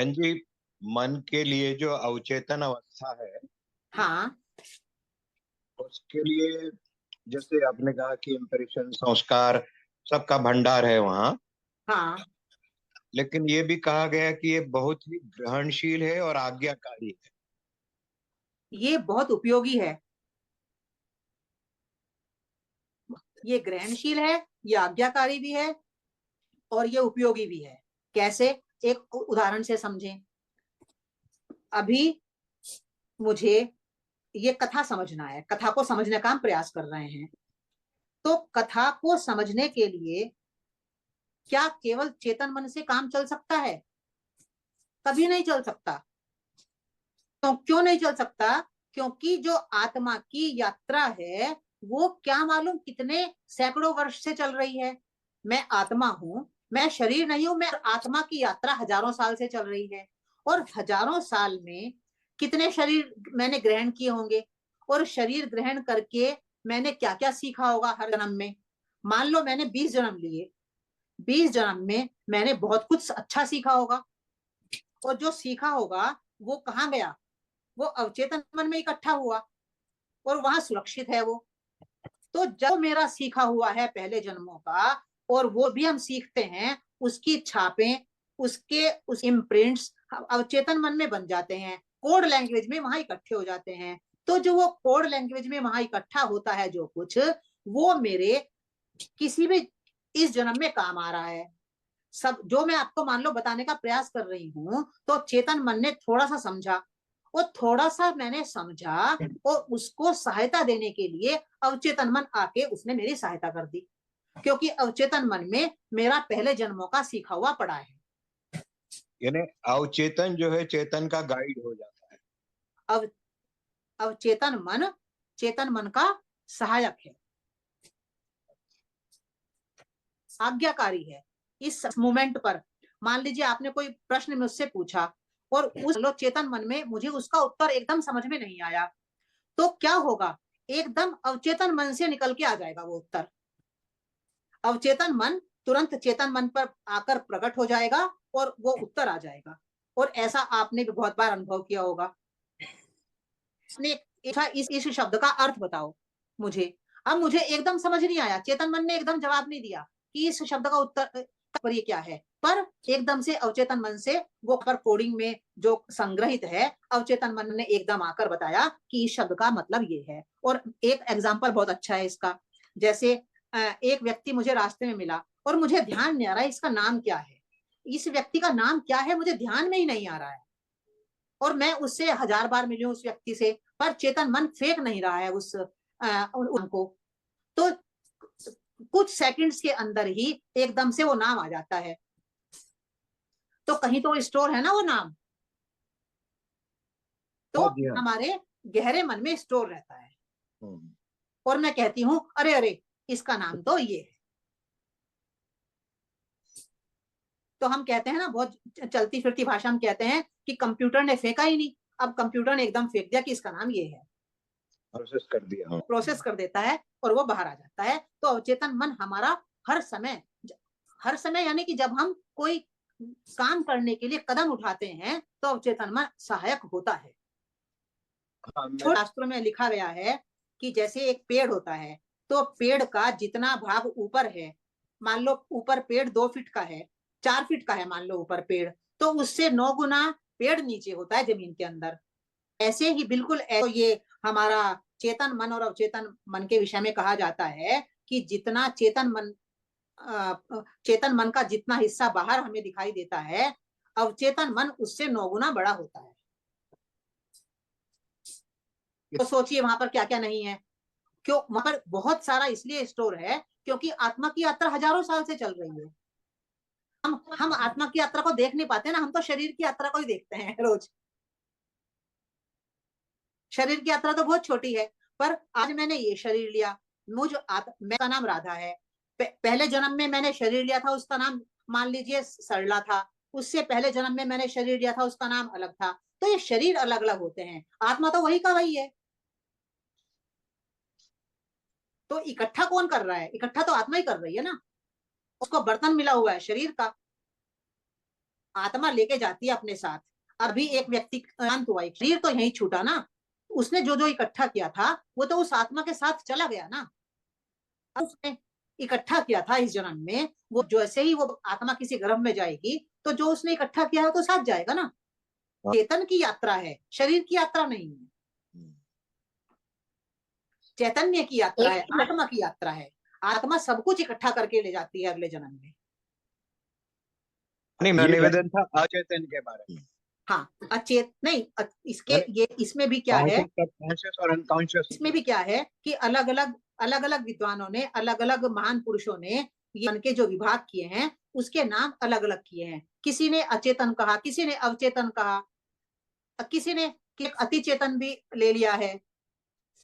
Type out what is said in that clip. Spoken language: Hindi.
बहन जी, मन के लिए जो अवचेतन अवस्था है, हाँ उसके लिए जैसे आपने कहा कि इम्प्रेशन, संस्कार सबका भंडार है वहाँ। हाँ, लेकिन ये भी कहा गया कि ये बहुत ही ग्रहणशील है और आज्ञाकारी है। ये बहुत उपयोगी है। ये ग्रहणशील है, ये आज्ञाकारी भी है और ये उपयोगी भी है। कैसे? एक उदाहरण से समझें। अभी मुझे ये कथा समझना है, कथा को समझने का हम प्रयास कर रहे हैं। तो कथा को समझने के लिए क्या केवल चेतन मन से काम चल सकता है? कभी नहीं चल सकता। तो क्यों नहीं चल सकता? क्योंकि जो आत्मा की यात्रा है वो क्या मालूम कितने सैकड़ों वर्ष से चल रही है। मैं आत्मा हूं, मैं शरीर नहीं हूं, मैं आत्मा की यात्रा हजारों साल से चल रही है। और हजारों साल में कितने शरीर मैंने ग्रहण किए होंगे, और शरीर ग्रहण करके मैंने क्या क्या सीखा होगा हर जन्म में। मान लो मैंने 20 जन्म लिए, 20 जन्म में मैंने बहुत कुछ अच्छा सीखा होगा। और जो सीखा होगा वो कहाँ गया? वो अवचेतन मन में इकट्ठा हुआ और वहां सुरक्षित है वो। तो जब मेरा सीखा हुआ है पहले जन्मों का, और वो भी हम सीखते हैं, उसकी छापें, उसके उस इम्प्रिंट्स अवचेतन मन में बन जाते हैं, कोड लैंग्वेज में वहां इकट्ठे हो जाते हैं। तो जो वो कोड लैंग्वेज में वहां इकट्ठा होता है जो कुछ, वो मेरे किसी भी इस जन्म में काम आ रहा है। सब जो मैं आपको मान लो बताने का प्रयास कर रही हूँ, तो चेतन मन ने थोड़ा सा समझा, और थोड़ा सा मैंने समझा, और उसको सहायता देने के लिए अवचेतन मन आके उसने मेरी सहायता कर दी। क्योंकि अवचेतन मन में मेरा पहले जन्मों का सीखा हुआ पड़ा है। यानी अवचेतन जो है चेतन का गाइड हो जाता है। अव अवचेतन मन चेतन मन का सहायक है, आज्ञाकारी है। इस मोमेंट पर मान लीजिए आपने कोई प्रश्न मुझसे पूछा, और उस लो चेतन मन में मुझे उसका उत्तर एकदम समझ में नहीं आया, तो क्या होगा? एकदम अवचेतन मन से निकल के आ जाएगा वो उत्तर। अवचेतन मन तुरंत चेतन मन पर आकर प्रकट हो जाएगा और वो उत्तर आ जाएगा। और ऐसा आपने भी बहुत बार अनुभव किया होगा। इस शब्द का अर्थ बताओ मुझे। अब मुझे एकदम समझ नहीं आया, चेतन मन ने एकदम जवाब नहीं दिया कि इस शब्द का उत्तर पर ये क्या है, पर एकदम से अवचेतन मन से वो पर कोडिंग में जो संग्रहित है, अवचेतन मन ने एकदम आकर बताया कि इस शब्द का मतलब ये है। और एक एग्जाम्पल बहुत अच्छा है इसका। जैसे एक व्यक्ति मुझे रास्ते में मिला और मुझे ध्यान नहीं आ रहा है इसका नाम क्या है, इस व्यक्ति का नाम क्या है मुझे ध्यान में ही नहीं आ रहा है। और मैं उससे 1000 बार मिली हूँ उस व्यक्ति से, पर चेतन मन फेंक नहीं रहा है उनको। तो कुछ सेकंड्स के अंदर ही एकदम से वो नाम आ जाता है। तो कहीं तो स्टोर है ना वो नाम, तो हाँ जी, हाँ। हमारे गहरे मन में स्टोर रहता है। हम्म। और मैं कहती हूँ अरे अरे, इसका नाम तो ये है। तो हम कहते हैं ना, बहुत चलती फिरती भाषा में कहते हैं कि कंप्यूटर ने फेंका ही नहीं, अब कंप्यूटर ने एकदम फेंक दिया कि इसका नाम ये है। प्रोसेस कर दिया, हाँ। प्रोसेस कर देता है और वो बाहर आ जाता है। तो अवचेतन मन हमारा हर समय, हर समय यानी कि जब हम कोई काम करने के लिए कदम उठाते हैं तो अवचेतन मन सहायक होता है। हाँ, मैं। छोटे शास्त्रों में लिखा गया है कि जैसे एक पेड़ होता है, तो पेड़ का जितना भाग ऊपर है, मान लो ऊपर पेड़ 2 फीट का है, 4 फीट का है मान लो ऊपर पेड़, तो उससे 9 गुना पेड़ नीचे होता है जमीन के अंदर। ऐसे ही बिल्कुल तो ये हमारा चेतन मन और अवचेतन मन के विषय में कहा जाता है कि जितना चेतन मन का जितना हिस्सा बाहर हमें दिखाई देता है, अवचेतन मन उससे 9 गुना बड़ा होता है। तो सोचिए वहां पर क्या क्या नहीं है। क्यों? वहां पर बहुत सारा इसलिए स्टोर है क्योंकि आत्मा की यात्रा हजारों साल से चल रही है। हम आत्मा की यात्रा को देख नहीं पाते ना, हम तो शरीर की यात्रा को ही देखते हैं रोज। शरीर की यात्रा तो बहुत छोटी है, पर आज मैंने ये शरीर लिया, मैं का नाम राधा है। पहले जन्म में मैंने शरीर लिया था, उसका नाम मान लीजिए सरला था। उससे पहले जन्म में मैंने शरीर लिया था, उसका नाम अलग था। तो ये शरीर अलग अलग होते हैं, आत्मा तो वही का वही है। तो इकट्ठा कौन कर रहा है? इकट्ठा तो आत्मा ही कर रही है ना, उसको बर्तन मिला हुआ है शरीर का। आत्मा लेके जाती है अपने साथ। अभी एक व्यक्ति शांत हुआ, एक शरीर तो यहीं छूटा ना, उसने जो जो इकट्ठा किया था वो तो उस आत्मा के साथ चला गया ना। उसने इकट्ठा किया था इस जन्म में, वो जैसे ही वो आत्मा किसी गर्भ में जाएगी तो जो उसने इकट्ठा किया है तो साथ जाएगा ना। चेतन की यात्रा है, शरीर की यात्रा नहीं है। चैतन्य की यात्रा है, आत्मा की यात्रा है। आत्मा सब कुछ इकट्ठा करके ले जाती है अगले जन्म में। नहीं, मेरा निवेदन था अचेतन के बारे में। हाँ, अचेत नहीं, इसके ये इसमें भी क्या है, कॉन्शियस और अनकॉन्शियस, इसमें भी क्या है कि अलग अलग विद्वानों ने, अलग अलग महान पुरुषों ने ये मन के जो विभाग किए हैं उसके नाम अलग अलग किए हैं। किसी ने अचेतन कहा, किसी ने अवचेतन कहा, किसी ने अति चेतन भी ले लिया है,